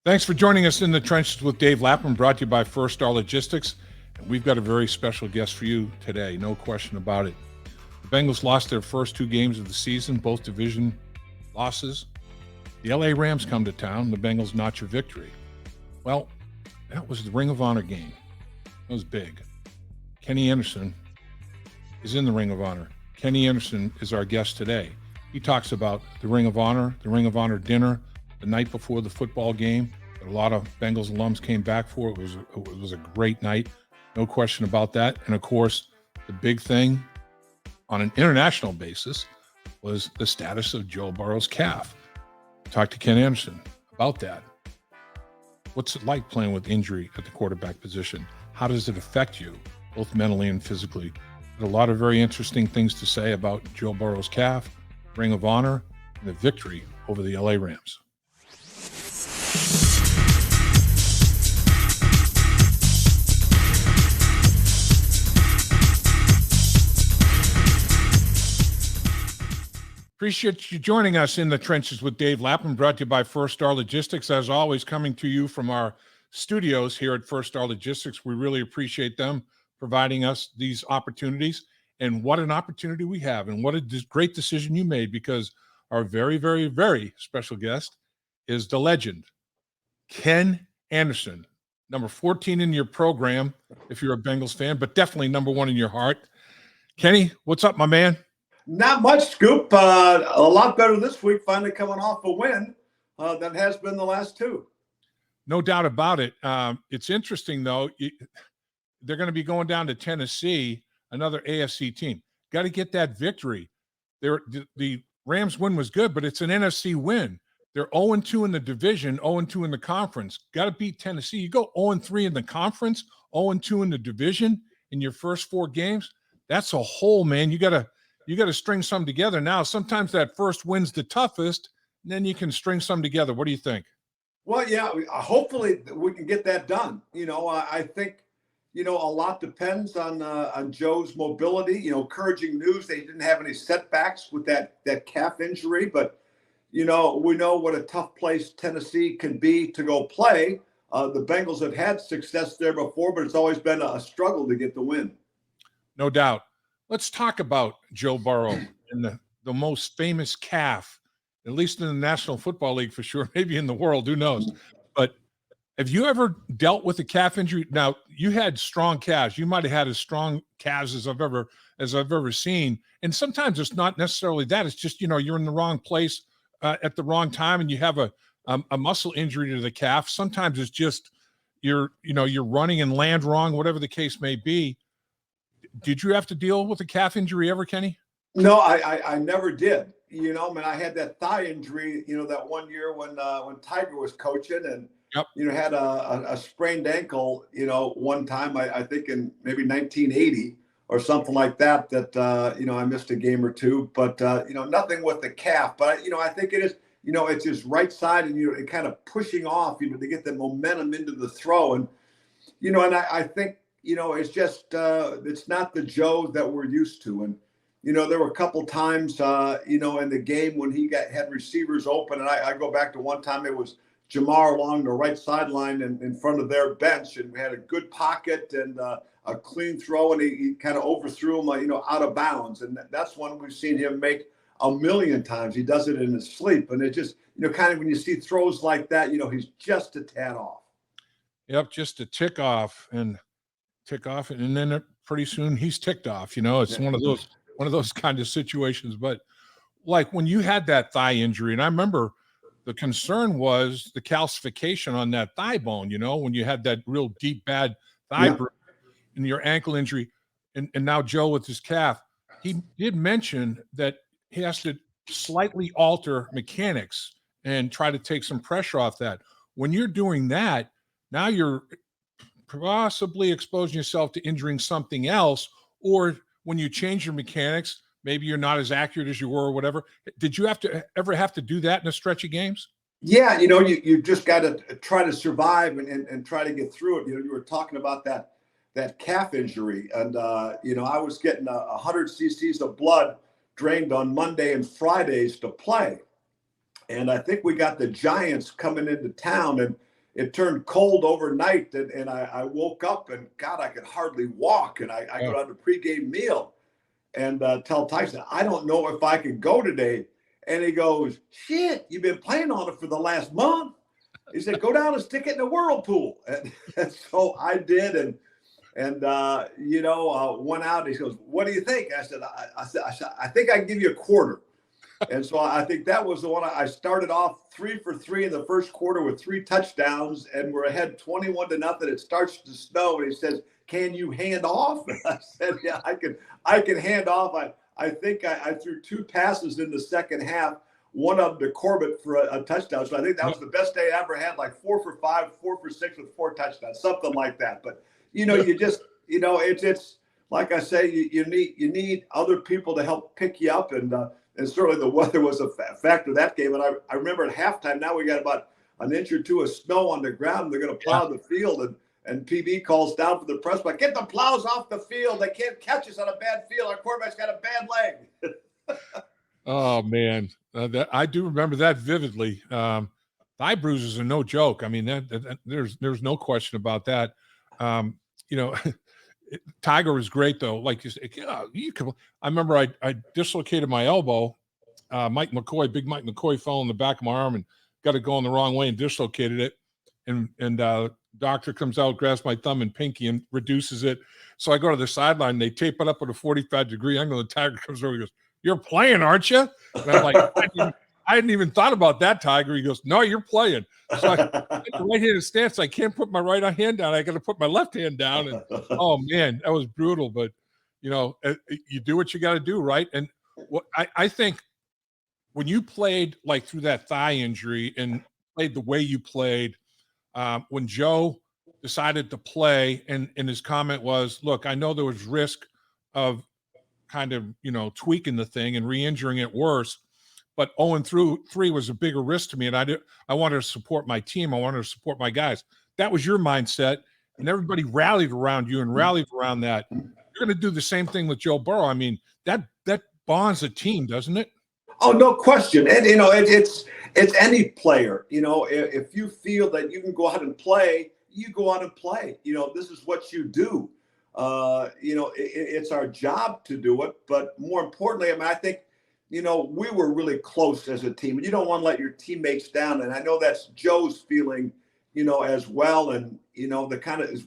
Thanks for joining us in the trenches with Dave Lapham, brought to you by First Star Logistics. And we've got a very special guest for you today, no question about it. The Bengals lost their first two games of the season, both division losses. The LA Rams come to town, the Bengals notch a victory. Well, that was the Ring of Honor game. That was big. Kenny Anderson is in the Ring of Honor. Kenny Anderson is our guest today. He talks about the Ring of Honor dinner, the night before the football game that a lot of Bengals alums came back for. It was a great night, no question about that. And of course, the big thing on an international basis was the status of Joe Burrow's calf. Talked to Ken Anderson about that. What's it like playing with injury at the quarterback position? How does it affect you, both mentally and physically? There's a lot of very interesting things to say about Joe Burrow's calf, Ring of Honor, and the victory over the LA Rams. Appreciate you joining us in the trenches with Dave Lapham, brought to you by First Star Logistics. As always, coming to you from our studios here at First Star Logistics. We really appreciate them providing us these opportunities. And what an opportunity we have, and what a great decision you made, because our very, very, very special guest is the legend, Ken Anderson, number 14 in your program if you're a Bengals fan, but definitely number one in your heart. Kenny, what's up, my man? Not much, Scoop. A lot better this week, finally coming off a win than has been the last two. No doubt about it. It's interesting, though. They're going to be going down to Tennessee, another AFC team. Got to get that victory. The Rams win was good, but it's an NFC win. They're 0-2 in the division, 0-2 in the conference. Got to beat Tennessee. You go 0-3 in the conference, 0-2 in the division in your first four games. That's a whole, man. You got to string some together. Now, sometimes that first win's the toughest, and then you can string some together. What do you think? Well, yeah, hopefully we can get that done. I think, a lot depends on Joe's mobility. Encouraging news, they didn't have any setbacks with that calf injury, but, we know what a tough place Tennessee can be to go play. The Bengals have had success there before, but it's always been a struggle to get the win. No doubt. Let's talk about Joe Burrow and the most famous calf, at least in the National Football League for sure, maybe in the world, who knows. But have you ever dealt with a calf injury? Now, you had strong calves. You might have had as strong calves as I've ever seen. And sometimes it's not necessarily that. It's just, you're in the wrong place at the wrong time, and you have a muscle injury to the calf. Sometimes it's just you're running and land wrong, whatever the case may be. Did you have to deal with a calf injury ever, Kenny? No, I never did. I had that thigh injury, that one year when Tiger was coaching, and yep. Had a sprained ankle, one time, I think in maybe 1980 or something like that, I missed a game or two, but, nothing with the calf. But, I think it is, it's just right side and, it kind of pushing off, to get the momentum into the throw. And, and I think, it's just, it's not the Joe that we're used to. And, there were a couple times, in the game when he had receivers open. And I go back to one time, it was Jamar along the right sideline and in front of their bench. And we had a good pocket and a clean throw. And he kind of overthrew him, out of bounds. And that's one we've seen him make a million times. He does it in his sleep. And it just, kind of when you see throws like that, he's just a tad off. Yep, just a tick off. And then pretty soon he's ticked off. It's one of those kind of situations. But like when you had that thigh injury, and I remember the concern was the calcification on that thigh bone, when you had that real deep, bad thigh bruise and your ankle injury, and now Joe with his calf, he did mention that he has to slightly alter mechanics and try to take some pressure off that. When you're doing that, now you're possibly exposing yourself to injuring something else, or when you change your mechanics, maybe you're not as accurate as you were or whatever. Did you ever have to do that in a stretch of games? Yeah, you just got to try to survive and try to get through it. You were talking about that calf injury, and I was getting 100 cc's of blood drained on Monday and Fridays to play, and I think we got the Giants coming into town, and it turned cold overnight, and I woke up, and God, I could hardly walk. And I go down to pregame meal and tell Tyson, I don't know if I can go today. And he goes, shit, you've been playing on it for the last month. He said, go down and stick it in the whirlpool. And so I did. And went out. And he goes, what do you think? I said, I think I can give you a quarter. And so I think that was the one. I started off 3 for 3 in the first quarter with 3 touchdowns, and we're ahead 21-0. It starts to snow, and he says, can you hand off? And I said, yeah, I can hand off. I think I threw 2 passes in the second half, one of them to Corbett for a touchdown. So I think that was the best day I ever had, like 4 for 5, 4 for 6 with 4 touchdowns, something like that. But, you just, it's like I say, you need other people to help pick you up. And certainly the weather was a factor that game. And I remember at halftime, now we got about an inch or 2 of snow on the ground. And they're going to plow the field. And PB calls down for the press box, get the plows off the field. They can't catch us on a bad field. Our quarterback's got a bad leg. Oh, man. I do remember that vividly. Thigh bruises are no joke. I mean, there's no question about that. Tiger was great, though. Like you said, I remember I dislocated my elbow. Big Mike McCoy fell in the back of my arm and got it going the wrong way and dislocated it. And doctor comes out, grabs my thumb and pinky and reduces it. So I go to the sideline. They tape it up at a 45-degree angle. The Tiger comes over and goes, you're playing, aren't you? And I'm like, I hadn't even thought about that, Tiger. He goes, no, you're playing. So I in the right-handed stance. I can't put my right hand down. I got to put my left hand down. And oh man, that was brutal. But you do what you got to do, right? And what I think when you played like through that thigh injury and played the way you played, when Joe decided to play, and his comment was, look, I know there was risk of kind of, tweaking the thing and re-injuring it worse, but 0-3 was a bigger risk to me. And I wanted to support my team. I wanted to support my guys. That was your mindset. And everybody rallied around you and rallied around that. You're going to do the same thing with Joe Burrow. I mean, that bonds a team, doesn't it? Oh, no question. And, it's any player, if you feel that you can go out and play, you go out and play. This is what you do. It's our job to do it. But more importantly, I mean, I think, we were really close as a team. And you don't want to let your teammates down. And I know that's Joe's feeling, as well. And, the kind of, is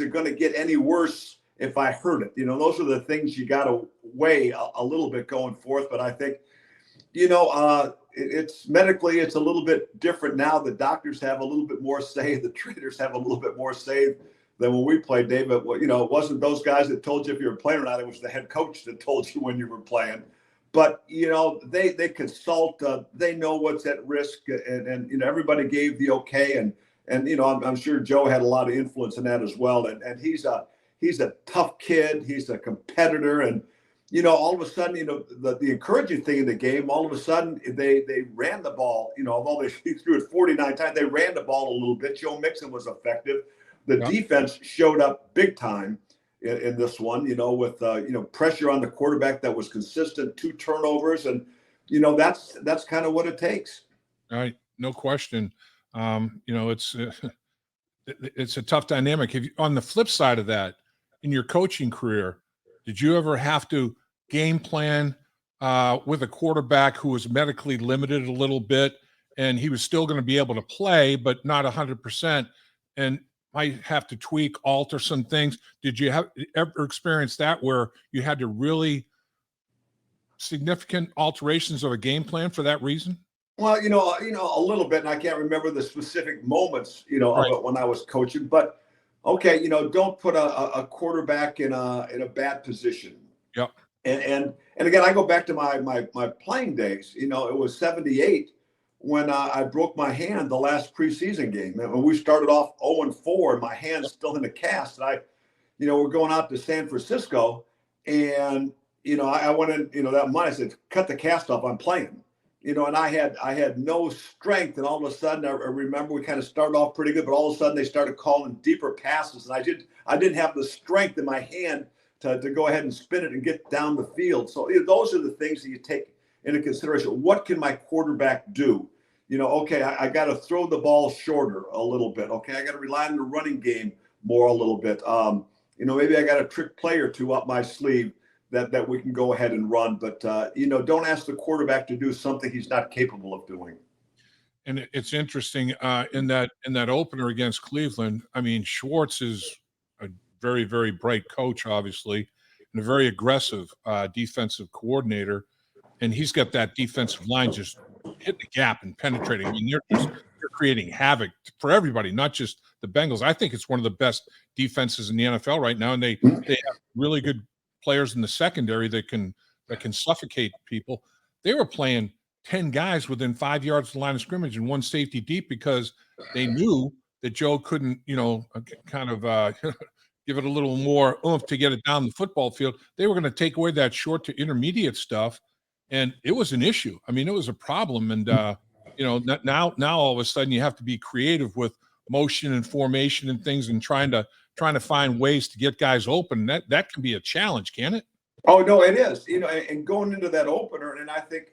it going to get any worse if I hurt it? Those are the things you got to weigh a little bit going forth. But I think, it's medically, it's a little bit different now. The doctors have a little bit more say. The trainers have a little bit more say than when we played, Dave. But, it wasn't those guys that told you if you were playing or not. It was the head coach that told you when you were playing. But, they consult. They know what's at risk. And everybody gave the okay. And I'm sure Joe had a lot of influence in that as well. And he's a tough kid. He's a competitor. And, all of a sudden, the encouraging thing in the game, all of a sudden they ran the ball, although they threw it 49 times, they ran the ball a little bit. Joe Mixon was effective. The defense showed up big time in this one, with, pressure on the quarterback that was consistent, 2 turnovers. And, that's kind of what it takes. All right. No question. It's a tough dynamic. On the flip side of that, in your coaching career, did you ever have to game plan with a quarterback who was medically limited a little bit, and he was still going to be able to play, but not 100%, and might have to tweak, alter some things? Did you ever experience that where you had to really significant alterations of a game plan for that reason? Well, a little bit, and I can't remember the specific moments, Right. of it when I was coaching, but okay, don't put a quarterback in a bad position. Yep. And again, I go back to my playing days. It was 78 when I broke my hand the last preseason game. And when we started off 0-4, and my hand's still in a cast. And we're going out to San Francisco, and I went in, that month. I said, cut the cast off. I'm playing. And I had no strength, and all of a sudden I remember we kind of started off pretty good, but all of a sudden they started calling deeper passes, and I didn't have the strength in my hand to go ahead and spin it and get down the field. So those are the things that you take into consideration. What can my quarterback do? Okay, I got to throw the ball shorter a little bit. Okay, I got to rely on the running game more a little bit. Maybe I got a trick play or two up my sleeve that we can go ahead and run. But don't ask the quarterback to do something he's not capable of doing. And it's interesting in that opener against Cleveland. I mean, Schwartz is a very, very bright coach, obviously, and a very aggressive defensive coordinator. And he's got that defensive line just hitting the gap and penetrating. I mean, they're creating havoc for everybody, not just the Bengals. I think it's one of the best defenses in the NFL right now, and they have really good players in the secondary that can suffocate people. They were playing 10 guys within 5 yards of the line of scrimmage and one safety deep because they knew that Joe couldn't, kind of give it a little more oomph to get it down the football field. They were going to take away that short to intermediate stuff, and it was an issue. I mean, it was a problem, and now all of a sudden you have to be creative with motion and formation and things, and trying to find ways to get guys open. That can be a challenge, can it? Oh no, it is. And going into that opener, and I think,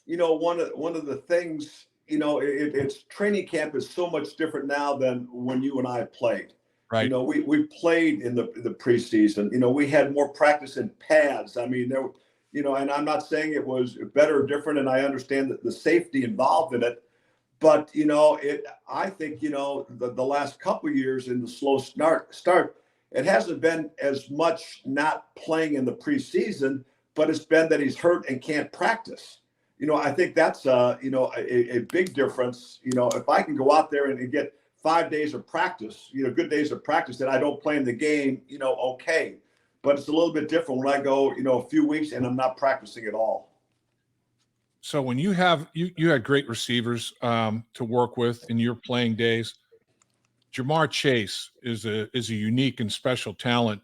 one of the things, it's training camp is so much different now than when you and I played. Right. We played in the preseason. We had more practice in pads. I mean, and I'm not saying it was better or different, and I understand that the safety involved in it. But, I think, the last couple of years in the slow start, it hasn't been as much not playing in the preseason, but it's been that he's hurt and can't practice. I think that's, a big difference. If I can go out there and get 5 days of practice, good days of practice that I don't play in the game, okay. But it's a little bit different when I go, a few weeks and I'm not practicing at all. So when you had great receivers to work with in your playing days, Jamar Chase is a unique and special talent.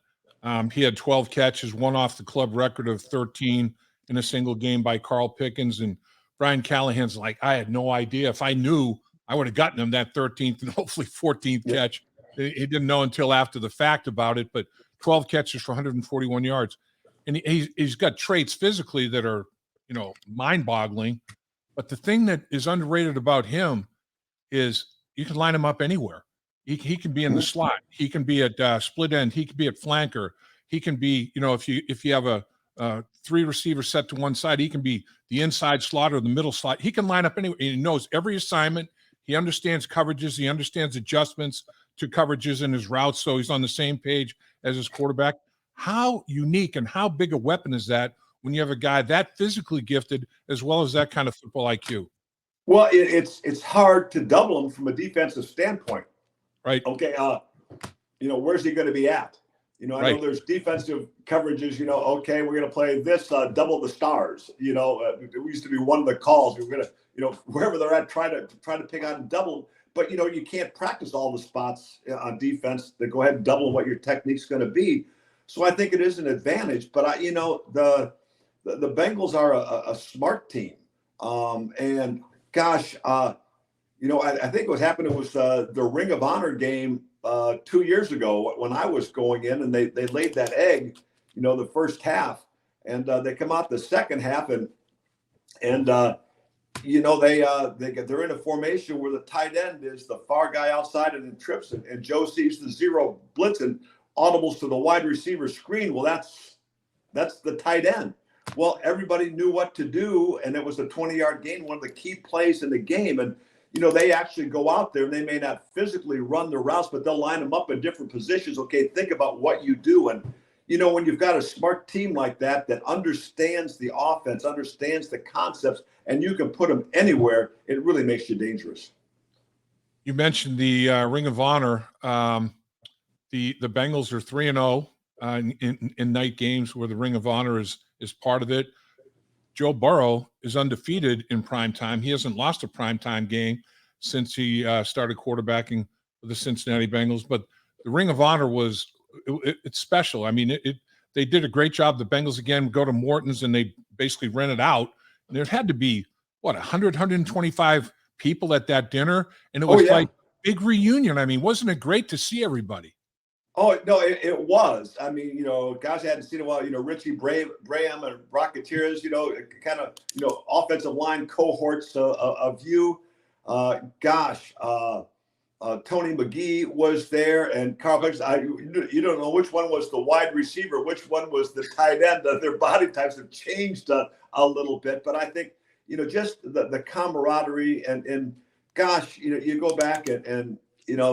He had 12 catches, one off the club record of 13 in a single game by Carl Pickens. And Brian Callahan's like, I had no idea. If I knew, I would have gotten him that 13th and hopefully 14th catch. He didn't know until after the fact about it, but 12 catches for 141 yards. And he's got traits physically that are, mind-boggling. But the thing that is underrated about him is you can line him up anywhere. He can be in the slot. He can be at split end. He can be at flanker. He can be, if you have a three receiver set to one side, he can be the inside slot or the middle slot. He can line up anywhere. He knows every assignment. He understands coverages. He understands adjustments to coverages in his routes, so he's on the same page as his quarterback. How unique and how big a weapon is that when you have a guy that physically gifted as well as that kind of football IQ? Well, it's hard to double him from a defensive standpoint. Right. Okay. Where's he going to be at? I know there's defensive coverages, okay, we're going to play this, double the stars. It used to be one of the calls. We're going to, wherever they're at, try to pick out and double them. But, you can't practice all the spots on defense to go ahead and double what your technique's going to be. So I think it is an advantage. But, the Bengals are a smart team. And, gosh, I think what happened was the Ring of Honor game 2 years ago when I was going in, and they laid that egg, the first half. And they come out the second half and they're in a formation where the tight end is the far guy outside and then trips, and Joe sees the zero blitz and audibles to the wide receiver screen. Well, that's the tight end. Well, everybody knew what to do, and it was a 20-yard gain, one of the key plays in the game. And they actually go out there and they may not physically run the routes, but they'll line them up in different positions. Okay, think about what you do. And when you've got a smart team like that understands the offense, understands the concepts, and you can put them anywhere, it really makes you dangerous. You mentioned the Ring of Honor. The Bengals are 3-0 in night games where the Ring of Honor is part of it. Joe Burrow is undefeated in primetime. He hasn't lost a primetime game since he started quarterbacking for the Cincinnati Bengals. But the Ring of Honor it's special. I mean, they did a great job. The Bengals, again, go to Morton's, and they basically rent it out. And there had to be, 125 people at that dinner. And it was like a big reunion. I mean, wasn't it great to see everybody? Oh no, it was. I mean, guys I hadn't seen in a while. Richie Braham and Rocketeers. Kind of offensive line cohorts of you. Gosh, Tony McGee was there, and Carl Hicks. You don't know which one was the wide receiver, which one was the tight end. Their body types have changed a little bit, but I think just the camaraderie and gosh, you go back and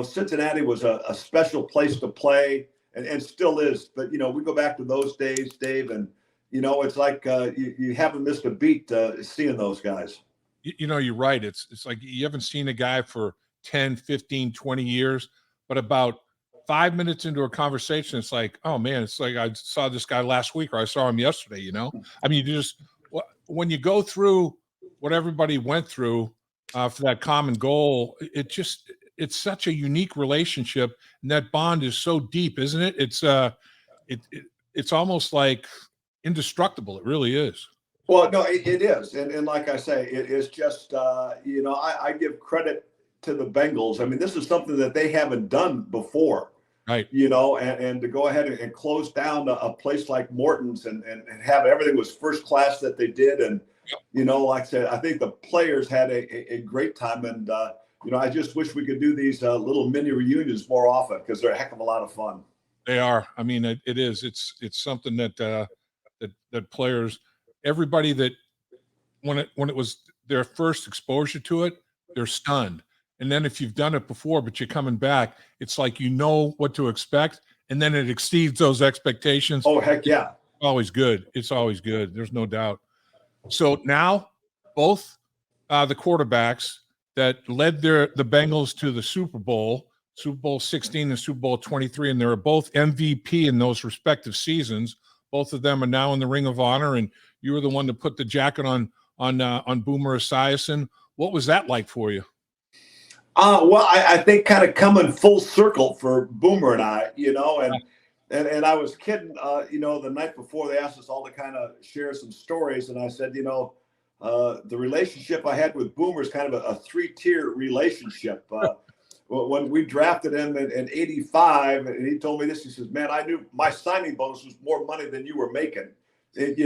Cincinnati was a special place to play and still is. But, we go back to those days, Dave, and, it's like you haven't missed a beat seeing those guys. You're right. It's like you haven't seen a guy for 10, 15, 20 years, but about 5 minutes into a conversation, it's like, oh, man, it's like I saw this guy last week or I saw him yesterday, I mean, when you go through what everybody went through for that common goal, it's such a unique relationship, and that bond is so deep, isn't it? It's almost like indestructible. It really is. Well, no, it is, and like I say, it is just I give credit to the Bengals. I mean, this is something that they haven't done before, right? And to go ahead and close down a place like Morton's and have everything was first class that they did, and like I said, I think the players had a great time, and I just wish we could do these little mini reunions more often because they're a heck of a lot of fun. They are. I mean, it is. It's something that players, everybody that when it was their first exposure to it, they're stunned. And then if you've done it before, but you're coming back, it's like what to expect, and then it exceeds those expectations. Oh, heck yeah. It's always good. It's always good. There's no doubt. So now both the quarterbacks that led the Bengals to the Super Bowl 16 and Super Bowl 23, and they were both MVP in those respective seasons. Both of them are now in the Ring of Honor, and you were the one to put the jacket on Boomer Esiason. What was that like for you? Well, I think kind of coming full circle for Boomer and I, and I was kidding, the night before they asked us all to kind of share some stories. And I said, the relationship I had with Boomer is kind of a three-tier relationship. When we drafted him in 85, and he told me this, he says, man, I knew my signing bonus was more money than you were making. And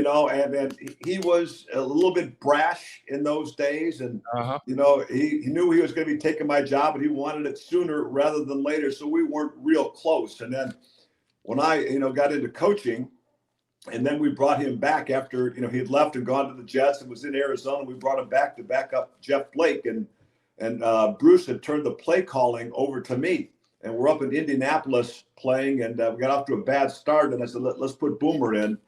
he was a little bit brash in those days. And, he knew he was going to be taking my job, and he wanted it sooner rather than later. So we weren't real close. And then when I, got into coaching, and then we brought him back after, he had left and gone to the Jets and was in Arizona. We brought him back to back up Jeff Blake. And Bruce had turned the play calling over to me. And we're up in Indianapolis playing, and we got off to a bad start. And I said, let's put Boomer in.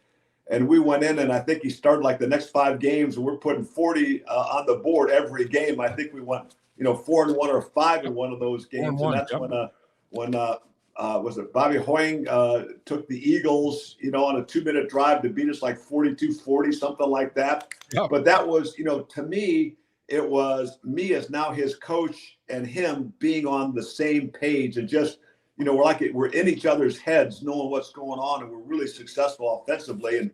And we went in, and I think he started like the next 5 games, and we're putting 40 on the board every game. I think we went, 4-1 or 5 in one of those games. And that's when was it Bobby Hoying took the Eagles, on a 2-minute drive to beat us like 42-40, something like that. Yep. But that was, to me, it was me as now his coach and him being on the same page, and just, we're in each other's heads, knowing what's going on, and we're really successful offensively.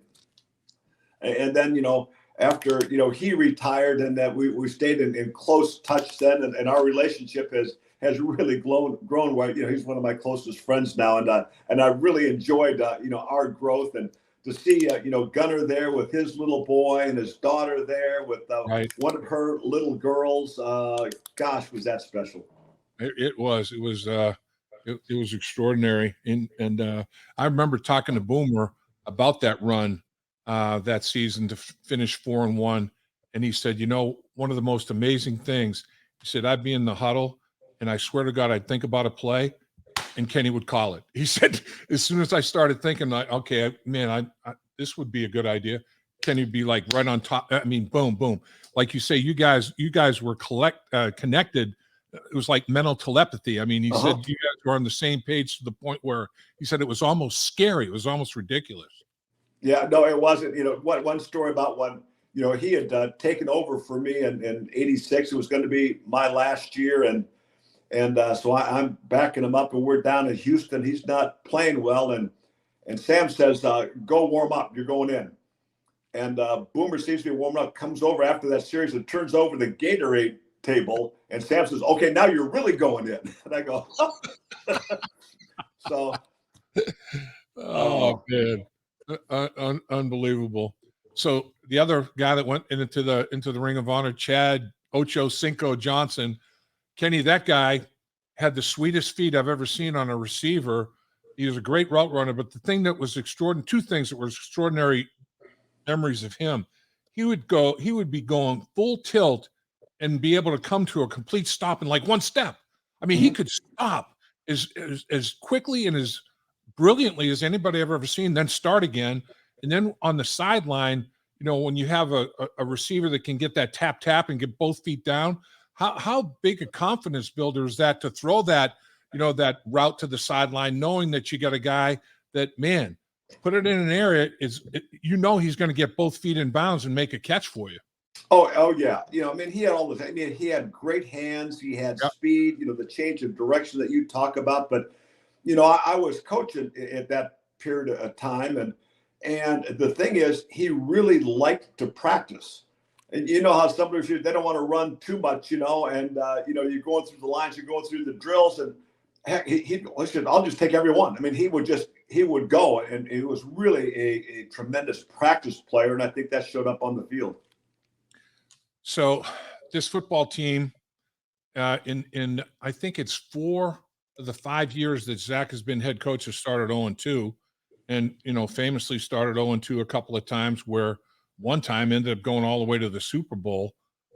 And then, after, he retired, and that we stayed in close touch then, and our relationship has really grown. Where, he's one of my closest friends now, and I really enjoyed, our growth, and to see, Gunnar there with his little boy and his daughter there with one of her little girls. Gosh, was that special? It was extraordinary. And I remember talking to Boomer about that run that season to finish 4-1. And he said, one of the most amazing things, he said, I'd be in the huddle, and I swear to God, I'd think about a play, and Kenny would call it. He said, as soon as I started thinking, like, okay, man, this would be a good idea, Kenny would be like right on top. I mean, boom, boom. Like you say, you guys were connected. It was like mental telepathy. I mean, he said you guys were on the same page to the point where he said it was almost scary. It was almost ridiculous. Yeah, no, it wasn't. One story about when, he had taken over for me in 86. It was going to be my last year. And so I'm backing him up, and we're down in Houston. He's not playing well. And Sam says, go warm up. You're going in. And Boomer sees me warming up, comes over after that series and turns over the Gatorade table. And Sam says, okay, now you're really going in. And I go, so, Oh man, unbelievable. So the other guy that went into the Ring of Honor, Chad Ocho Cinco Johnson, Kenny, that guy had the sweetest feet I've ever seen on a receiver. He was a great route runner, but the thing that was extraordinary, two things that were extraordinary memories of him. He would be going full tilt and be able to come to a complete stop in like one step. I mean, he could stop as quickly and as brilliantly as anybody I've ever seen, then start again. And then on the sideline, when you have a receiver that can get that tap and get both feet down, how big a confidence builder is that to throw that, that route to the sideline, knowing that you got a guy that, man, put it in an area, he's going to get both feet in bounds and make a catch for you. Oh yeah. I mean, he had all the. I mean, he had great hands. He had speed. The change of direction that you talk about. But I was coaching at that period of time, and the thing is, he really liked to practice. And you know how sometimes they don't want to run too much, and you're going through the lines, you're going through the drills, and heck, he'd listen. I'll just take every one. I mean, he would go, and he was really a tremendous practice player, and I think that showed up on the field. So this football team, in I think it's 4 of the 5 years that Zach has been head coach, has started 0-2, and famously started 0-2 a couple of times, where one time ended up going all the way to the Super Bowl.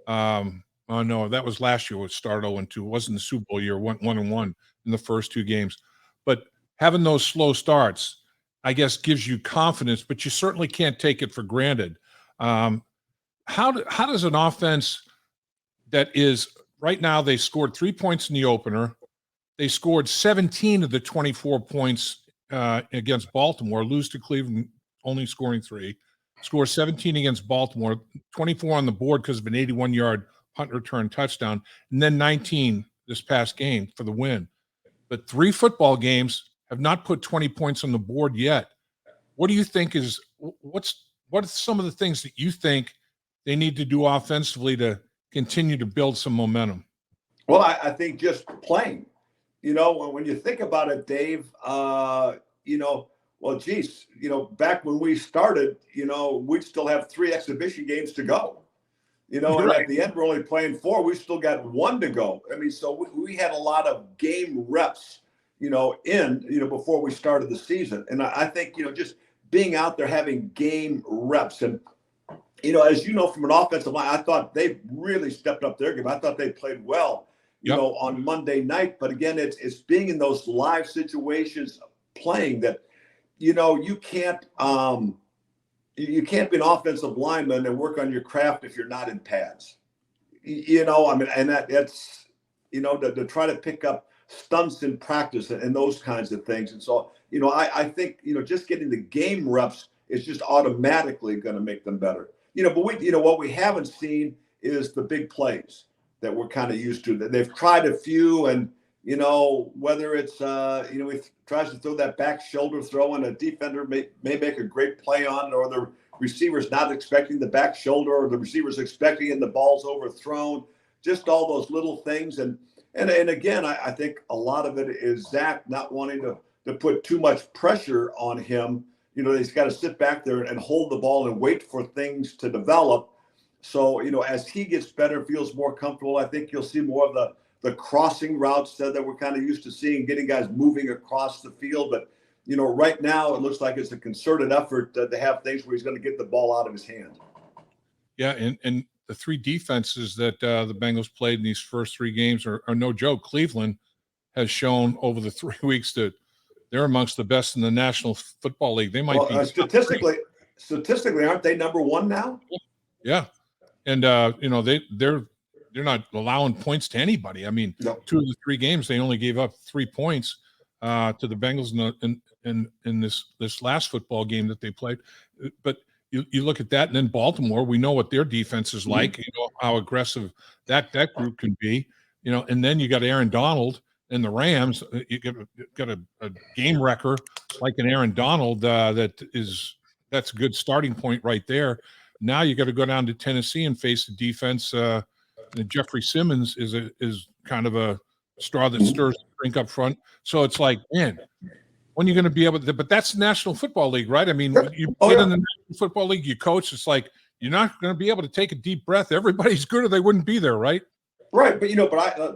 Oh no, that was last year. It started 0-2. It wasn't the Super Bowl year. Went 1-1 in the first 2 games, but having those slow starts, I guess, gives you confidence. But you certainly can't take it for granted. How does an offense that is right now, they scored 3 points in the opener. They scored 17 of the 24 points against Baltimore, lose to Cleveland, only scoring 3. Score 17 against Baltimore, 24 on the board because of an 81-yard punt return touchdown, and then 19 this past game for the win. But 3 football games have not put 20 points on the board yet. What do you think what are some of the things that you think they need to do offensively to continue to build some momentum? Well, I think just playing. When you think about it, Dave, well, geez, back when we started, we'd still have 3 exhibition games to go. And Right. at the end, we're only playing 4. We still got 1 to go. I mean, so we had a lot of game reps, before we started the season. And I think, just being out there having game reps. And, as you know, from an offensive line, I thought they really stepped up their game. I thought they played well, on Monday night. But again, it's being in those live situations, playing that, you can't be an offensive lineman and work on your craft if you're not in pads. I mean, and that's, to try to pick up stunts in practice and those kinds of things. And so, I think, just getting the game reps is just automatically going to make them better. But what we haven't seen is the big plays that we're kind of used to. That they've tried a few, and whether it's he tries to throw that back shoulder throw, and a defender may make a great play on it, or the receiver's not expecting the back shoulder, or the receiver's expecting it and the ball's overthrown. Just all those little things, and again, I think a lot of it is Zach not wanting to put too much pressure on him. He's got to sit back there and hold the ball and wait for things to develop. So, as he gets better, feels more comfortable, I think you'll see more of the crossing routes that we're kind of used to seeing, getting guys moving across the field. But, right now it looks like it's a concerted effort to have things where he's going to get the ball out of his hand. Yeah, and the 3 defenses that the Bengals played in these first 3 games are no joke. Cleveland has shown over the 3 weeks that they're amongst the best in the National Football League. They might be statistically, aren't they number 1 now? Yeah, and they're not allowing points to anybody. I mean, 2 of the 3 games they only gave up 3 points to the Bengals in this last football game that they played. But you look at that, and then Baltimore, we know what their defense is like. How aggressive that group can be. And then you got Aaron Donald and the Rams. You got a game wrecker like an Aaron Donald that's a good starting point right there. Now you got to go down to Tennessee and face a defense. Jeffrey Simmons is kind of a straw that stirs the drink up front. So it's like, man, when you're going to be able to, but that's the National Football League, right? I mean, you Oh, get yeah. in the National Football League, you coach, it's like, you're not going to be able to take a deep breath. Everybody's good or they wouldn't be there, right? Right. But,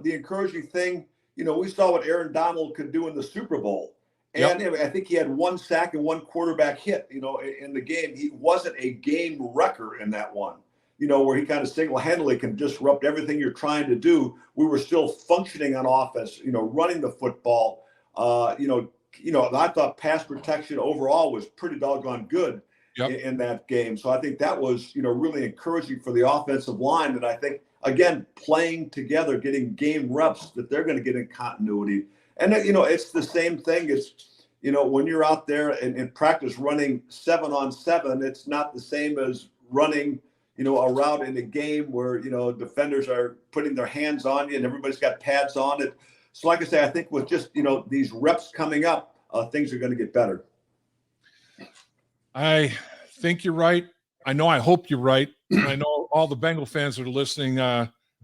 the encouraging thing, we saw what Aaron Donald could do in the Super Bowl. And I think he had 1 sack and 1 quarterback hit, in the game. He wasn't a game wrecker in that one, where he kind of single-handedly can disrupt everything you're trying to do. We were still functioning on offense, running the football. I thought pass protection overall was pretty doggone good in that game. So I think that was, really encouraging for the offensive line. And I think, again, playing together, getting game reps that they're going to get in continuity. And, it's the same thing as, when you're out there in practice running 7-on-7, it's not the same as running, a route in a game where, defenders are putting their hands on you and everybody's got pads on it. So like I say, I think with just, these reps coming up, things are going to get better. I think you're right. I hope you're right. And I know all the Bengal fans that are listening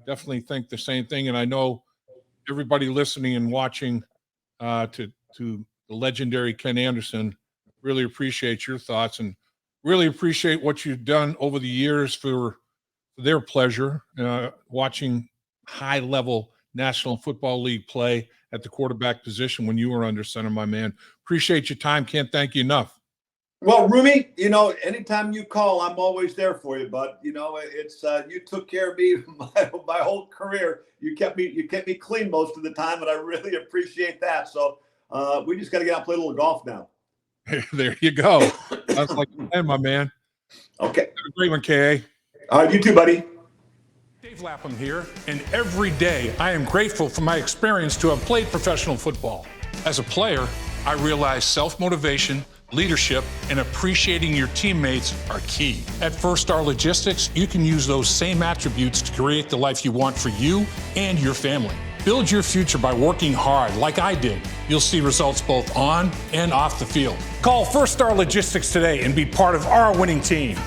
definitely think the same thing. And I know everybody listening and watching to the legendary Ken Anderson really appreciate your thoughts and really appreciate what you've done over the years for their pleasure, watching high-level National Football League play at the quarterback position when you were under center, my man. Appreciate your time. Can't thank you enough. Well, Rumi, anytime you call, I'm always there for you. But it's you took care of me my whole career. You kept me clean most of the time, and I really appreciate that. So we just got to get out and play a little golf now. There you go. That's like a 10, my man. Okay. Have a great one, K.A. All right, you too, buddy. Dave Lapham here, and every day I am grateful for my experience to have played professional football. As a player, I realized self-motivation, leadership, and appreciating your teammates are key. At First Star Logistics, you can use those same attributes to create the life you want for you and your family. Build your future by working hard like I did. You'll see results both on and off the field. Call First Star Logistics today and be part of our winning team.